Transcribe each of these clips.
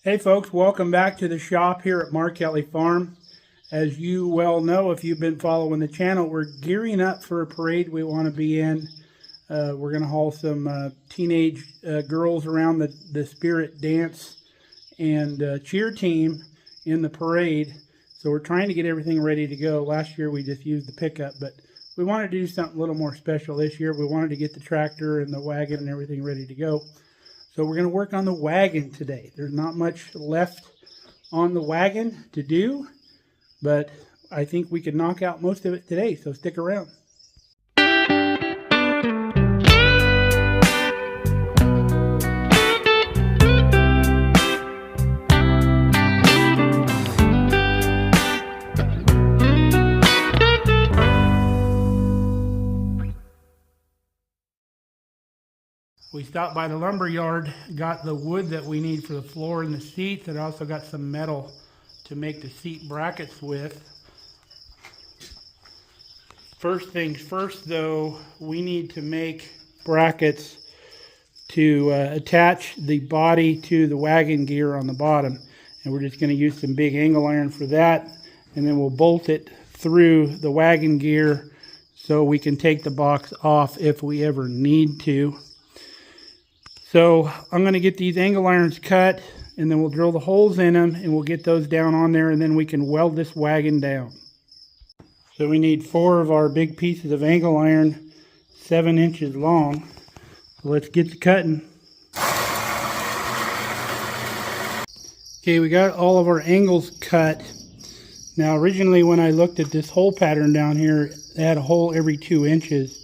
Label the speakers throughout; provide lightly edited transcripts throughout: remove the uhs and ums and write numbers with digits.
Speaker 1: Hey folks, welcome back to the shop here at Markelly Farm. As you well know, if you've been following the channel, we're gearing up for a parade we want to be in. We're going to haul some teenage girls around the spirit dance and cheer team in the parade. So we're trying to get everything ready to go. Last year we just used the pickup, but we wanted to do something a little more special this year. We wanted to get the tractor and the wagon and everything ready to go. So we're going to work on the wagon today. There's not much left on the wagon to do, but I think we can knock out most of it today, so stick around. We stopped by the lumber yard, got the wood that we need for the floor and the seats, and also got some metal to make the seat brackets with. First things first though, we need to make brackets to attach the body to the wagon gear on the bottom. And we're just going to use some big angle iron for that, and then we'll bolt it through the wagon gear so we can take the box off if we ever need to. So I'm going to get these angle irons cut, and then we'll drill the holes in them, and we'll get those down on there, and then we can weld this wagon down. So we need 4 of our big pieces of angle iron, 7 inches long. So let's get to cutting. Okay, we got all of our angles cut. Now originally when I looked at this hole pattern down here, they had a hole every 2 inches.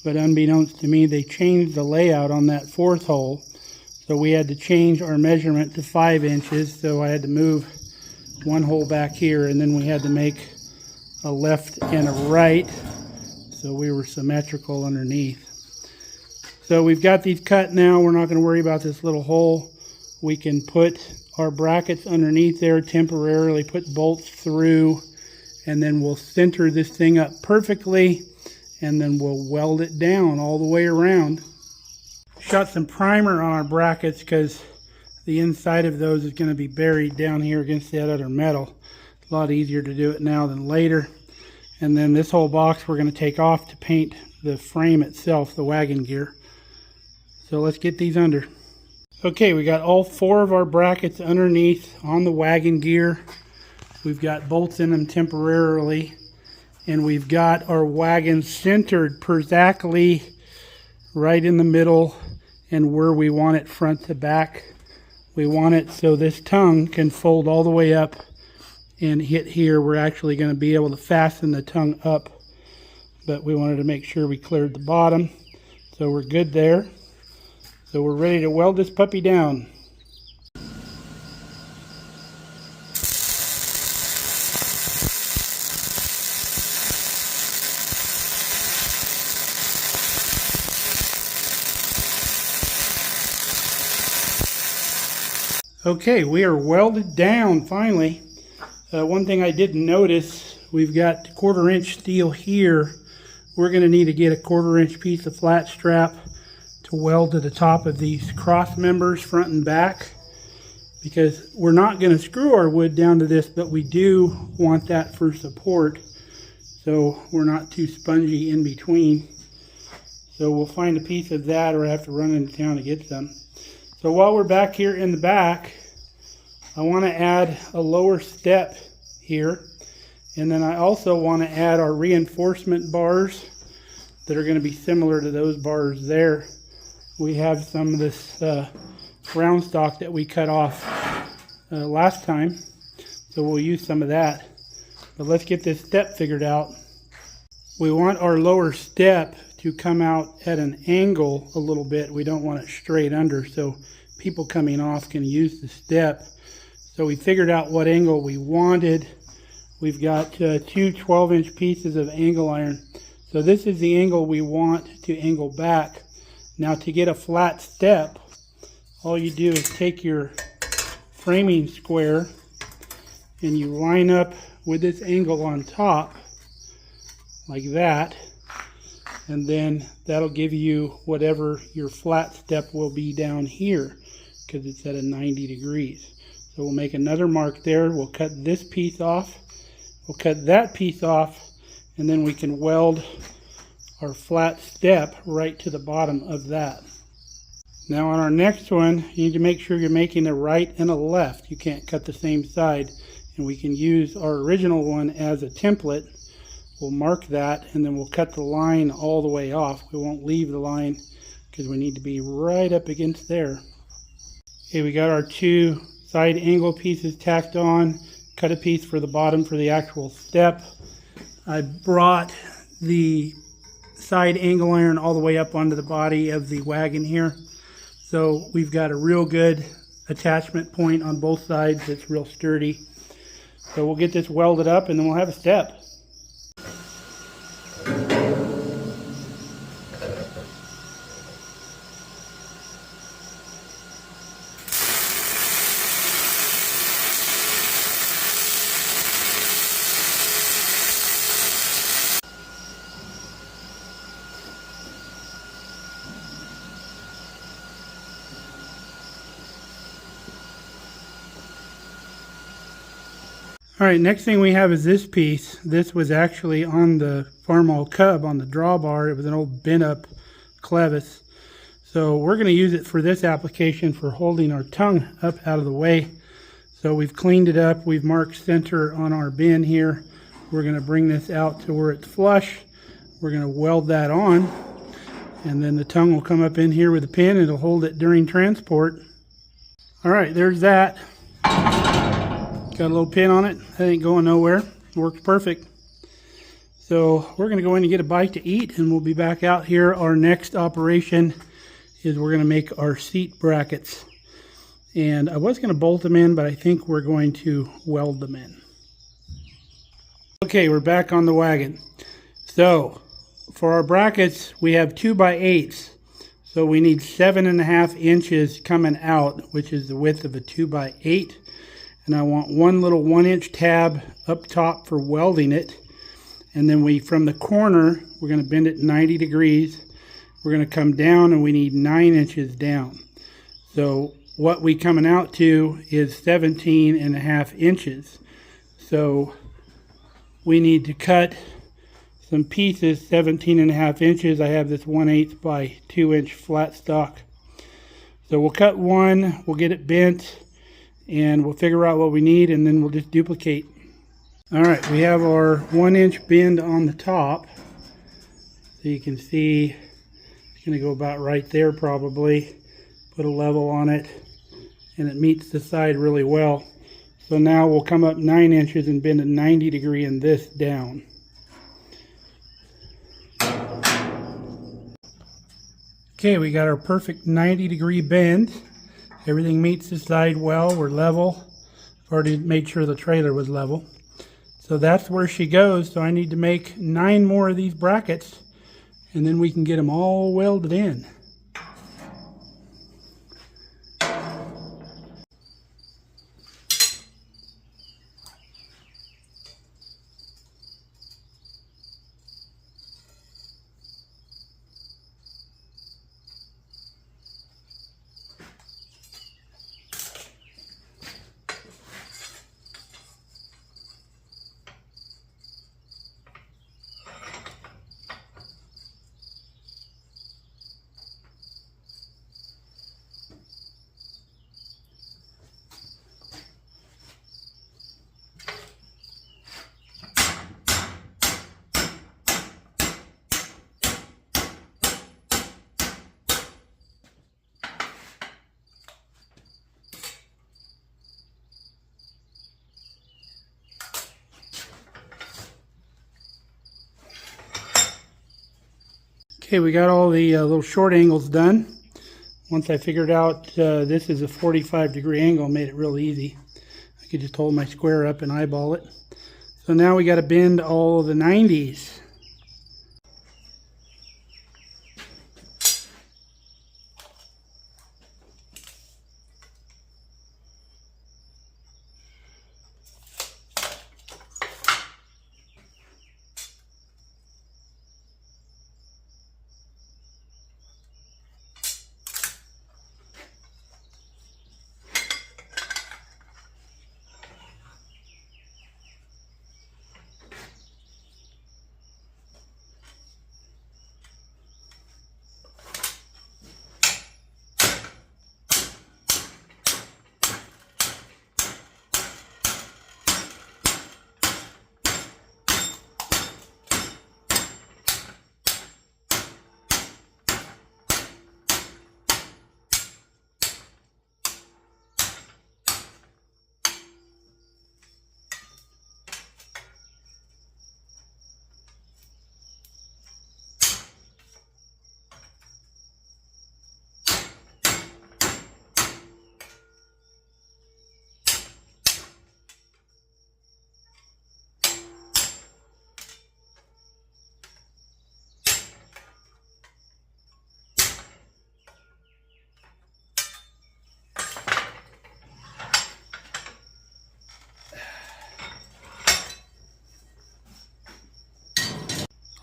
Speaker 1: But unbeknownst to me, they changed the layout on that 4th hole. So we had to change our measurement to 5 inches. So I had to move 1 hole back here, and then we had to make a left and a right. So we were symmetrical underneath. So we've got these cut now. We're not going to worry about this little hole. We can put our brackets underneath there temporarily, put bolts through, and then we'll center this thing up perfectly. And then we'll weld it down all the way around. Shot some primer on our brackets because the inside of those is going to be buried down here against that other metal. It's a lot easier to do it now than later. And then this whole box we're going to take off to paint the frame itself, the wagon gear. So let's get these under. Okay, we got all 4 of our brackets underneath on the wagon gear. We've got bolts in them temporarily. And we've got our wagon centered exactly right in the middle and where we want it front to back. We want it so this tongue can fold all the way up and hit here. We're actually going to be able to fasten the tongue up, but we wanted to make sure we cleared the bottom. So we're good there. So we're ready to weld this puppy down. Okay, we are welded down finally. One thing I didn't notice, we've got 1/4 inch steel here. We're going to need to get a 1/4 inch piece of flat strap to weld to the top of these cross members front and back, because we're not going to screw our wood down to this, but we do want that for support so we're not too spongy in between. So we'll find a piece of that, or have to run into town to get some. So while we're back here in the back, I want to add a lower step here. And then I also want to add our reinforcement bars that are going to be similar to those bars there. We have some of this round stock that we cut off last time, so we'll use some of that. But let's get this step figured out. We want our lower step to come out at an angle a little bit. We don't want it straight under, so people coming off can use the step. So we figured out what angle we wanted. We've got 2 12-inch pieces of angle iron. So this is the angle we want to angle back. Now to get a flat step, all you do is take your framing square and you line up with this angle on top like that, and then that'll give you whatever your flat step will be down here, because it's at a 90 degrees. So we'll make another mark there. We'll cut this piece off. We'll cut that piece off, and then we can weld our flat step right to the bottom of that. Now on our next one, you need to make sure you're making a right and a left. You can't cut the same side. And we can use our original one as a template. We'll mark that, and then we'll cut the line all the way off. We won't leave the line because we need to be right up against there. Okay, we got our two side angle pieces tacked on. Cut a piece for the bottom for the actual step. I brought the side angle iron all the way up onto the body of the wagon here. So we've got a real good attachment point on both sides. It's real sturdy. So we'll get this welded up, and then we'll have a step. Alright, next thing we have is this piece. This was actually on the Farmall Cub on the drawbar. It was an old bent up clevis. So we're going to use it for this application for holding our tongue up out of the way. So we've cleaned it up. We've marked center on our bin here. We're going to bring this out to where it's flush. We're going to weld that on. And then the tongue will come up in here with a pin. It'll hold it during transport. Alright, there's that. Got a little pin on it. That ain't going nowhere. Works perfect. So we're going to go in and get a bite to eat, and we'll be back out here. Our next operation is we're going to make our seat brackets. And I was going to bolt them in, but I think we're going to weld them in. Okay, we're back on the wagon. So for our brackets, we have 2x8s. So we need 7.5 inches coming out, which is the width of a 2x8. And I want one little 1-inch tab up top for welding it. And then from the corner, we're going to bend it 90 degrees. We're going to come down, and we need 9 inches down. So what we coming out to is 17.5 inches. So we need to cut some pieces 17.5 inches. I have this 1/8 by 2-inch flat stock. So we'll cut one, we'll get it bent, and we'll figure out what we need, and then we'll just duplicate. Alright, we have our 1-inch bend on the top. So you can see it's going to go about right there probably. Put a level on it, and it meets the side really well. So now we'll come up 9 inches and bend a 90 degree in this down. Okay, we got our perfect 90 degree bend. Everything meets the side well. We're level. I've already made sure the trailer was level. So that's where she goes. So I need to make 9 more of these brackets, and then we can get them all welded in. Okay, we got all the little short angles done. Once I figured out this is a 45 degree angle, made it real easy. I could just hold my square up and eyeball it. So now we got to bend all of the 90s.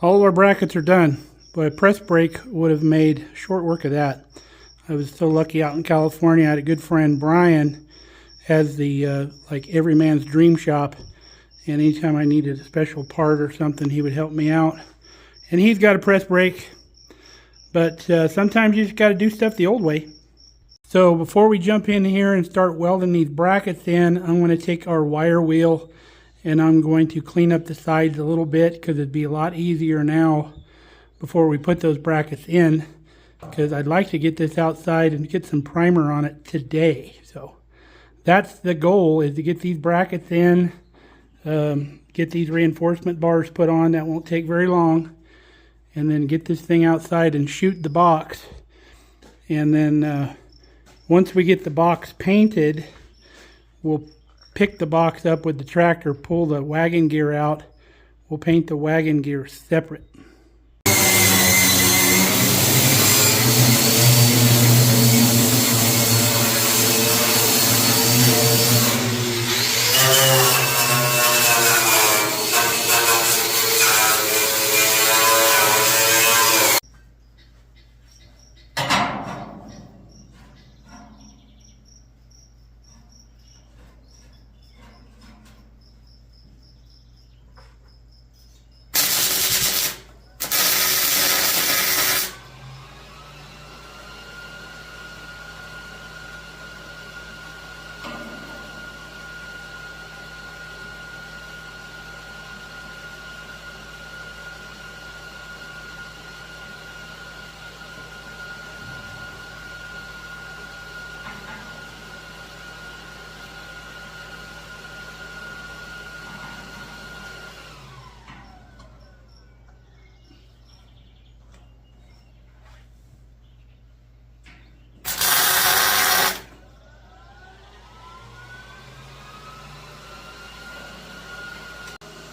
Speaker 1: All of our brackets are done. But a press brake would have made short work of that. I was so lucky out in California. I had a good friend, Brian, has the like every man's dream shop, and anytime I needed a special part or something, he would help me out. And he's got a press brake, but sometimes you just got to do stuff the old way. So before we jump in here and start welding these brackets in, I'm going to take our wire wheel and I'm going to clean up the sides a little bit, because it'd be a lot easier now before we put those brackets in, because I'd like to get this outside and get some primer on it today. So that's the goal, is to get these brackets in, get these reinforcement bars put on. That won't take very long. And then get this thing outside and shoot the box. And then once we get the box painted, we'll pick the box up with the tractor, pull the wagon gear out. We'll paint the wagon gear separate.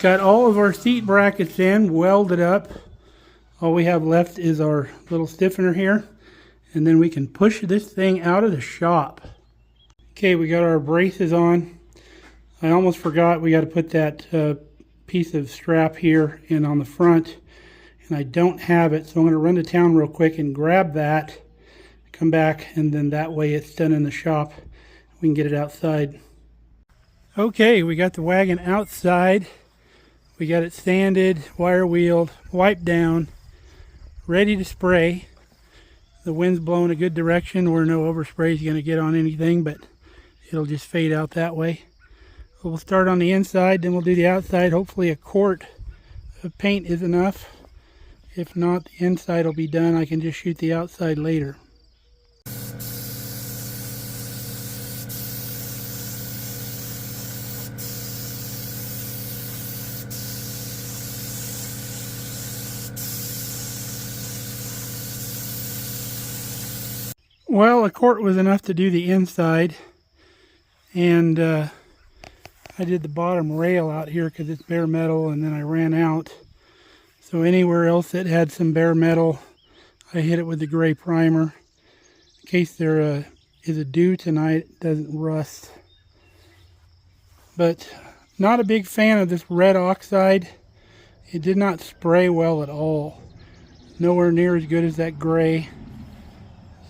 Speaker 1: Got all of our seat brackets in, welded up. All we have left is our little stiffener here, and then we can push this thing out of the shop. Okay, we got our braces on. I almost forgot we got to put that piece of strap here in on the front, and I don't have it, so I'm going to run to town real quick and grab that, come back, and then that way it's done in the shop. We can get it outside. Okay, we got the wagon outside. We got it sanded, wire wheeled, wiped down, ready to spray. The wind's blowing a good direction where no overspray is going to get on anything, but it'll just fade out that way. So we'll start on the inside, then we'll do the outside. Hopefully a quart of paint is enough. If not, the inside will be done. I can just shoot the outside later. Well, a quart was enough to do the inside, and I did the bottom rail out here because it's bare metal, and then I ran out. So anywhere else that had some bare metal, I hit it with the gray primer. In case there is a dew tonight, it doesn't rust. But not a big fan of this red oxide. It did not spray well at all. Nowhere near as good as that gray.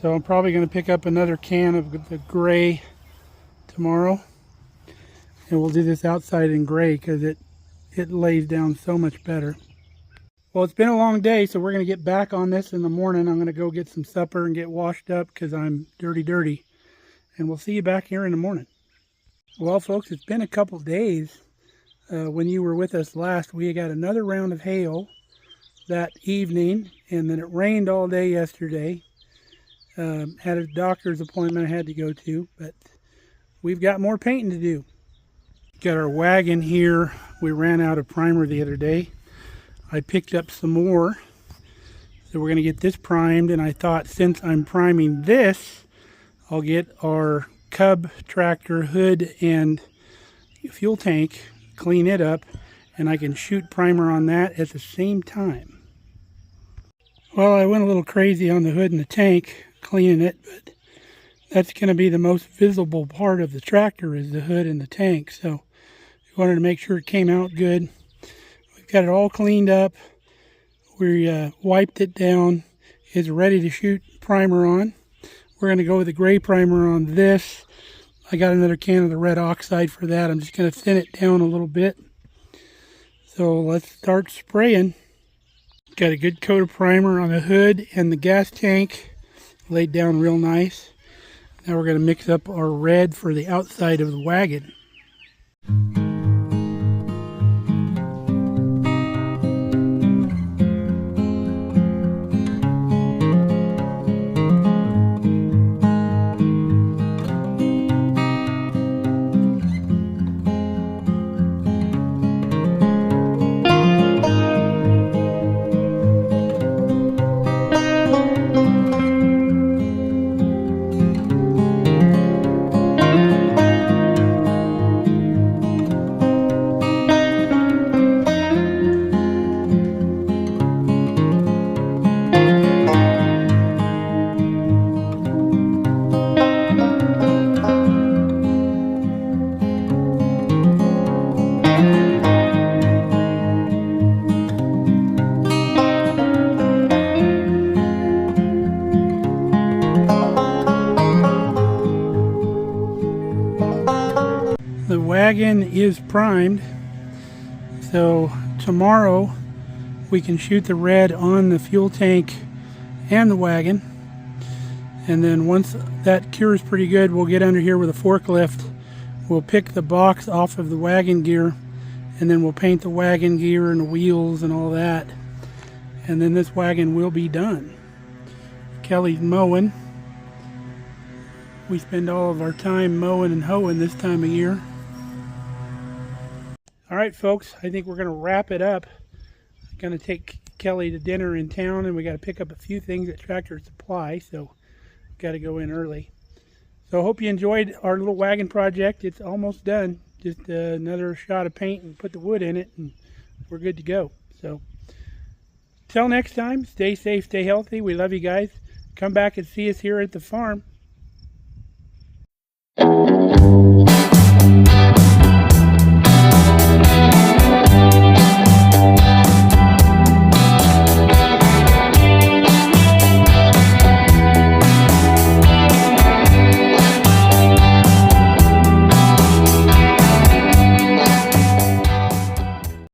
Speaker 1: So I'm probably going to pick up another can of the gray tomorrow. And we'll do this outside in gray because it lays down so much better. Well, it's been a long day, so we're going to get back on this in the morning. I'm going to go get some supper and get washed up because I'm dirty. And we'll see you back here in the morning. Well, folks, it's been a couple days. When you were with us last, we got another round of hail that evening. And then it rained all day yesterday. Had a doctor's appointment I had to go to, but we've got more painting to do. Got our wagon here. We ran out of primer the other day. I picked up some more, so we're going to get this primed, and I thought since I'm priming this, I'll get our Cub tractor hood and fuel tank, clean it up, and I can shoot primer on that at the same time. Well, I went a little crazy on the hood and the tank, cleaning it, but that's going to be the most visible part of the tractor is the hood and the tank, so we wanted to make sure it came out good. We've got it all cleaned up. We wiped it down. It's ready to shoot primer on. We're going to go with the gray primer on this. I got another can of the red oxide for that. I'm just going to thin it down a little bit. So let's start spraying. Got a good coat of primer on the hood and the gas tank laid down real nice. Now we're going to mix up our red for the outside of the wagon. The wagon is primed, so tomorrow we can shoot the red on the fuel tank and the wagon, and then once that cures pretty good, we'll get under here with a forklift. We'll pick the box off of the wagon gear, and then we'll paint the wagon gear and the wheels and all that, and then this wagon will be done. Kelly's mowing. We spend all of our time mowing and hoeing this time of year. All right, folks, I think we're going to wrap it up. I'm going to take Kelly to dinner in town, and we got to pick up a few things at Tractor Supply, so we've got to go in early. So I hope you enjoyed our little wagon project. It's almost done. Just another shot of paint and put the wood in it, and we're good to go. So till next time, stay safe, stay healthy. We love you guys. Come back and see us here at the farm.